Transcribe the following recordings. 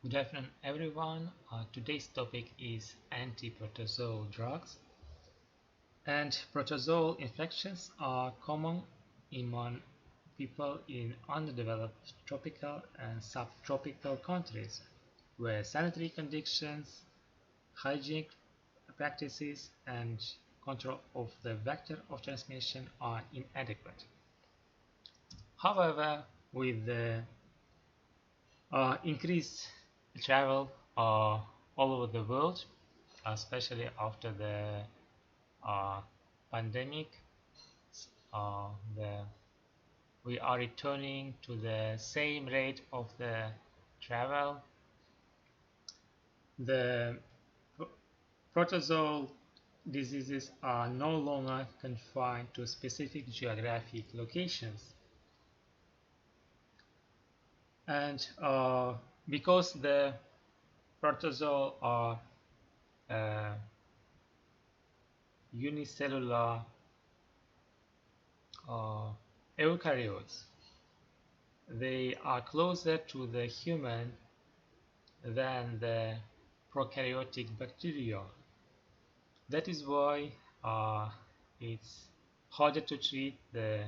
Good afternoon, everyone. Today's topic is antiprotozoal drugs. And protozoal infections are common among people in underdeveloped tropical and subtropical countries where sanitary conditions, hygienic practices, and control of the vector of transmission are inadequate. However, with the increased travel all over the world, especially after the uh, pandemic. Uh, the, we are returning to the same rate of the travel. The protozoal diseases are no longer confined to specific geographic locations. And because the protozoal are uh, unicellular uh, eukaryotes, they are closer to the human than the prokaryotic bacteria. That is why it's harder to treat the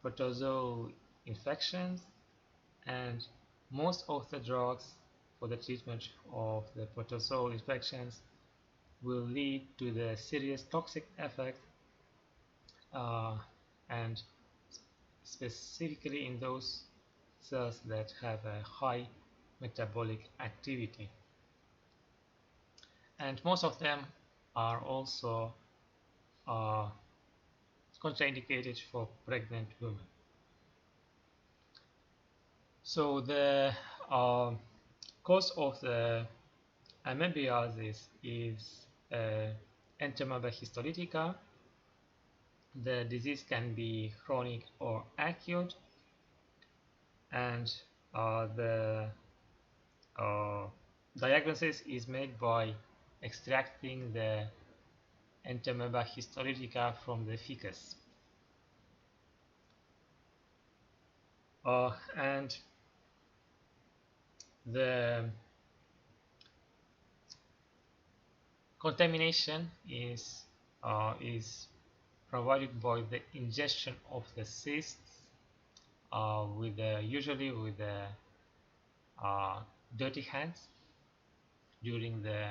protozoal infections, and most of the drugs for the treatment of the protozoal infections will lead to the serious toxic effect, uh, and specifically in those cells that have a high metabolic activity. And most of them are also uh, contraindicated for pregnant women. So the uh, cause of the amoebiasis is Entamoeba histolytica. The disease can be chronic or acute, and the uh, diagnosis is made by extracting the Entamoeba histolytica from the feces. And the contamination is provided by the ingestion of the cysts usually with the uh, dirty hands during the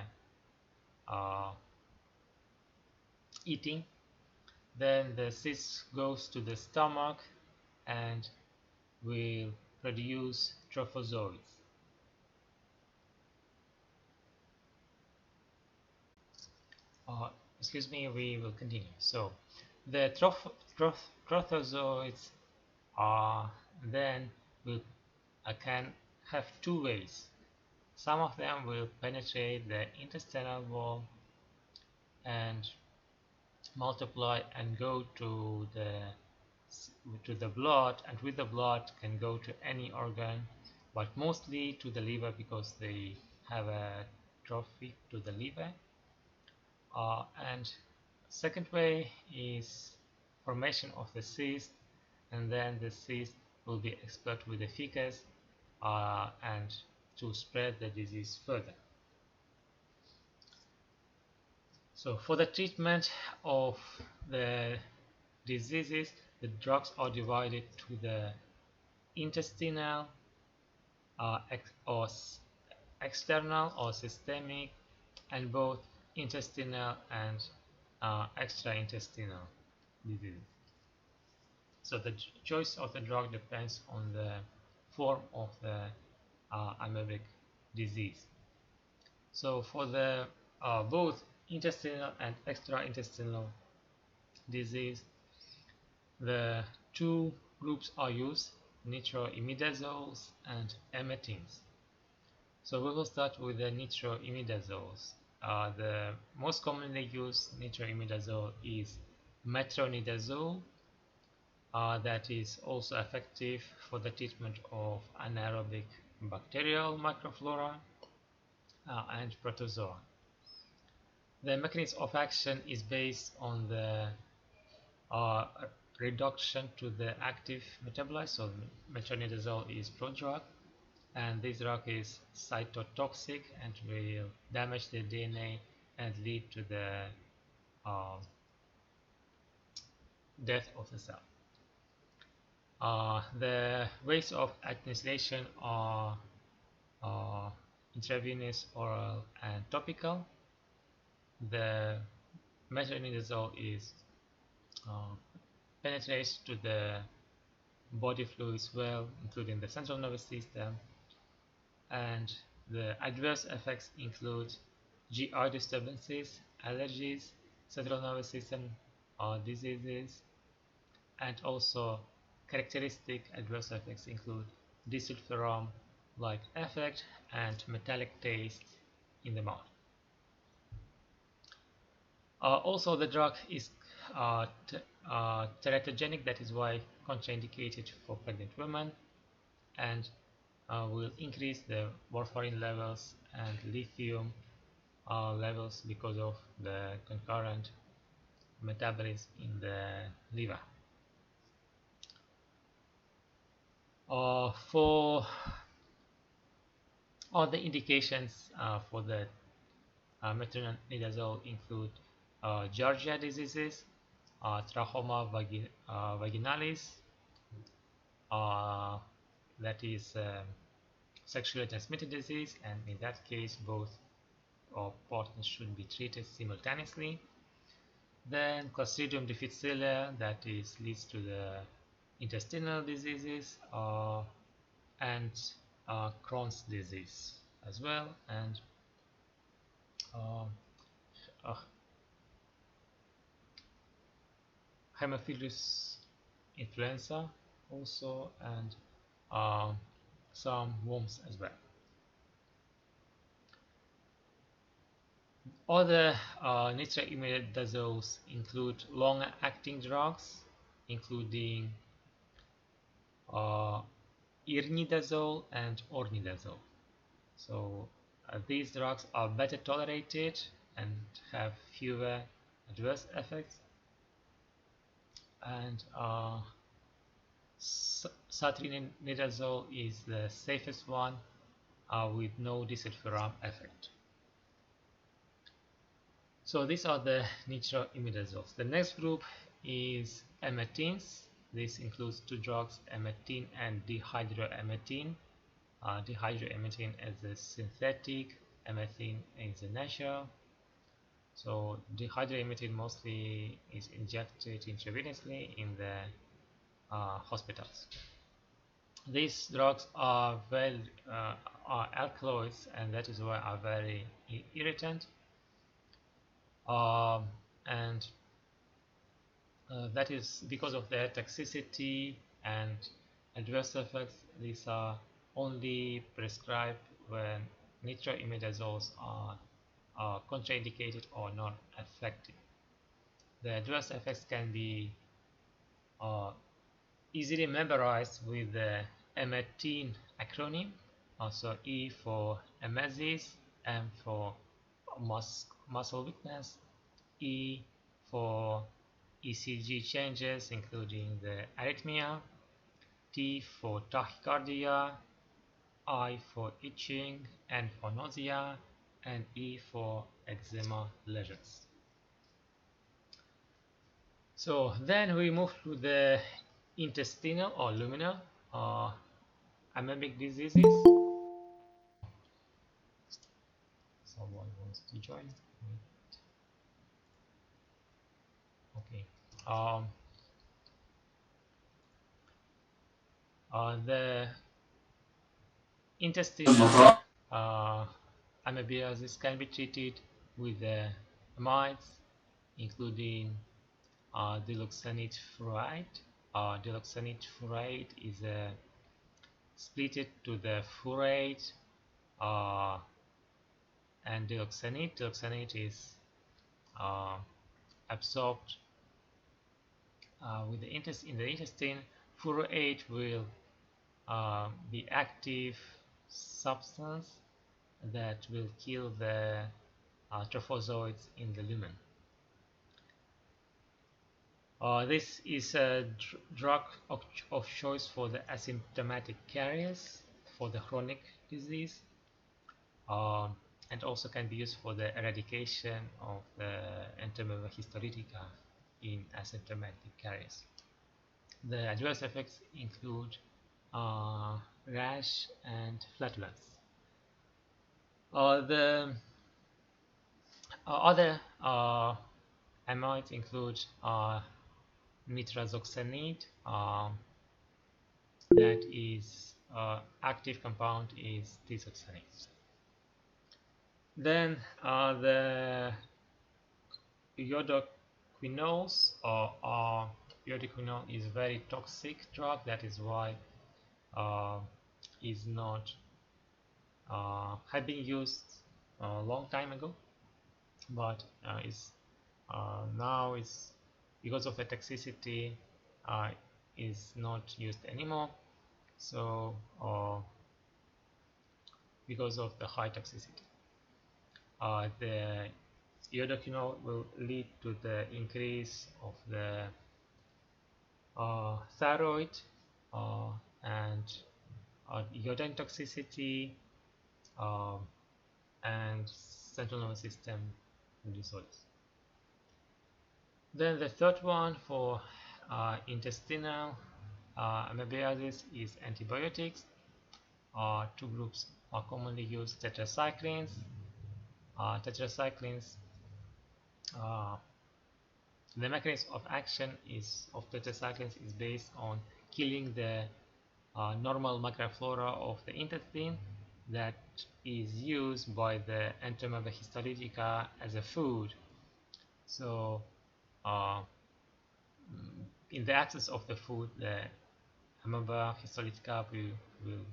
uh, eating. Then the cyst goes to the stomach and will produce trophozoites. Uh, Excuse me, we will continue. So the trophozoites then will can have two ways. Some of them will penetrate the intestinal wall and multiply and go to the blood, and with the blood can go to any organ, but mostly to the liver because they have a trophy to the liver. And second way is formation of the cyst, and then the cyst will be exposed with the feces and to spread the disease further. So for the treatment of the diseases, the drugs are divided to the intestinal or external or systemic, and both intestinal and extraintestinal disease. So the choice of the drug depends on the form of the amoebic disease. So for the both intestinal and extraintestinal disease, the two groups are used, nitroimidazoles and emetins. So we will start with the nitroimidazoles. The most commonly used nitroimidazole is metronidazole, that is also effective for the treatment of anaerobic bacterial microflora and protozoa. The mechanism of action is based on the uh, reduction to the active metabolite, so metronidazole is prodrug, and this drug is cytotoxic and will damage the DNA and lead to the uh, death of the cell. The ways of administration are intravenous, oral, and topical. The metronidazole is uh, penetrates to the body fluids well, including the central nervous system, and the adverse effects include GI disturbances, allergies, central nervous system diseases, and also characteristic adverse effects include disulfiram-like effect and metallic taste in the mouth. Also, the drug is teratogenic, that is why contraindicated for pregnant women, and will increase the warfarin levels and lithium levels because of the concurrent metabolism in the liver. For all the indications for the metronidazole include Georgia diseases, trachoma vaginalis, that is sexually transmitted disease, and in that case both partners should be treated simultaneously. Then Clostridium difficile, that is leads to the intestinal diseases, and Crohn's disease as well, and uh, uh, Haemophilus influenza also, and some worms as well. Other nitroimidazoles include long-acting drugs, including uh, irnidazole and ornidazole. So these drugs are better tolerated and have fewer adverse effects, and citrinidazole is the safest one with no disulfiram effect. So these are the nitroimidazoles. The next group is emetines. This includes two drugs, emetine and dihydroemetine. Dihydroemetine is a synthetic, emetine is a natural. So dihydroemetine mostly is injected intravenously in the hospitals. These drugs are are alkaloids, and that is why are very irritant. And that is because of their toxicity and adverse effects. These are only prescribed when nitroimidazoles are contraindicated or not effective. The adverse effects can be easily memorized with the emetine acronym. Also E for emesis, M for muscle weakness, E for ECG changes including the arrhythmia, T for tachycardia, I for itching, N for nausea, and E for eczema lesions. So then we move to the intestinal or luminal amoebic diseases. Someone wants to join. Okay. The intestinal amoebiasis can be treated with amides, including diloxanate furoate. Diloxanate furoate is splitted to the furoate and diloxanate. Diloxanate is absorbed with the in the intestine. Furoate will be active substance that will kill the trophozoites in the lumen. This is a drug of choice for the asymptomatic carriers for the chronic disease, um, and also can be used for the eradication of the Entamoeba histolytica in asymptomatic carriers. The adverse effects include rash and flatulence. The other amyloids include nitroxoxanide, that is active compound is desoxanide. Then the iodoquinols or iodoquinol is a very toxic drug. That is why is not had been used a long time ago, but is now is because of the toxicity is not used anymore. So because of the high toxicity, the iodoquinol will lead to the increase of the thyroid and iodine toxicity and central nervous system disorders. Then the third one for intestinal amoebiasis is antibiotics. Two groups are commonly used: tetracyclines. The mechanism of action of tetracyclines is based on killing the normal microflora of the intestine that is used by the Entamoeba histolytica as a food. So in the absence of the food, the Amoeba histolytica will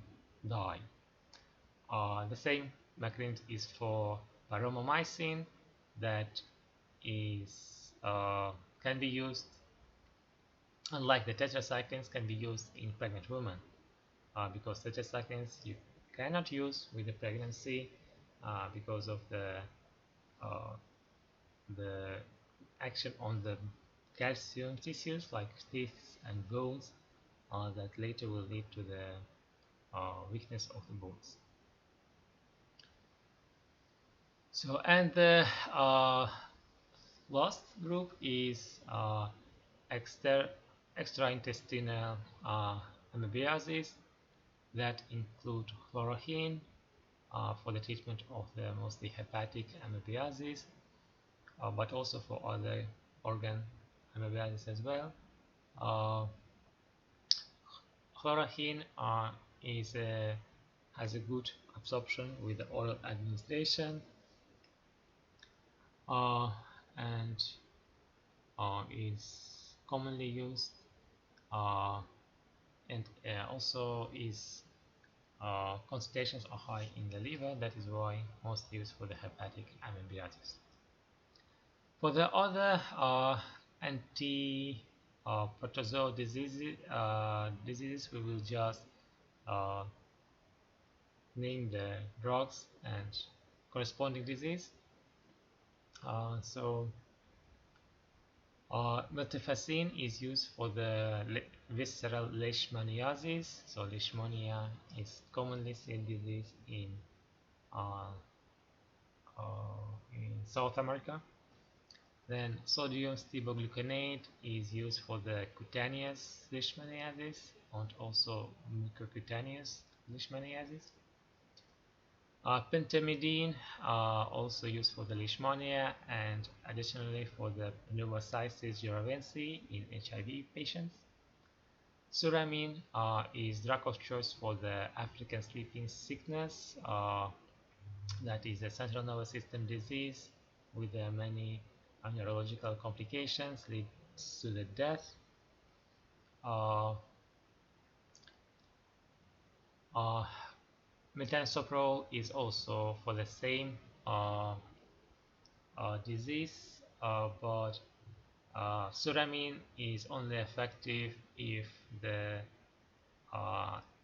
die. The same mechanism is for paromomycin, that is can be used, unlike the tetracyclines, can be used in pregnant women, because tetracyclines you cannot use with the pregnancy because of the action on the calcium tissues like teeth and bones that later will lead to the weakness of the bones. So, and the last group is extraintestinal amoebiasis, that include chloroquine for the treatment of the mostly hepatic amoebiasis, but also for other organ amoebiasis as well. Chloroquine has a good absorption with the oral administration, and is commonly used, and also is concentrations are high in the liver. That is why most used for the hepatic amoebiasis. For the other anti-protozoal diseases, we will just name the drugs and corresponding disease. Methotrexate is used for the visceral leishmaniasis. So leishmania is commonly seen disease in South America. Then sodium stibogluconate is used for the cutaneous leishmaniasis and also mucocutaneous leishmaniasis. Pentamidine also used for the leishmania and additionally for the pneumocystis jirovecii in HIV patients. Suramine is drug of choice for the African sleeping sickness, that is a central nervous system disease with many neurological complications, leads to the death. Methanesoprol is also for the same disease, but suramine is only effective if the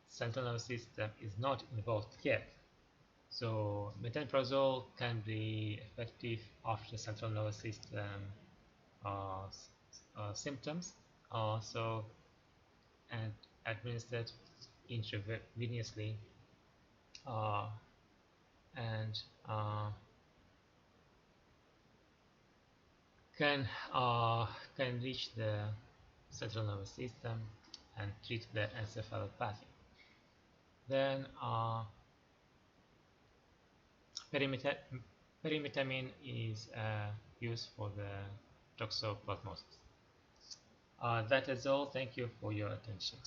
central nervous system is not involved yet. So methanoprozole can be effective after central nervous system symptoms, and administered intravenously uh, and can uh, can reach the central nervous system and treat the encephalopathy. Then perimeta- perimetamine is used for the toxoplasmosis. That is all. Thank you for your attention.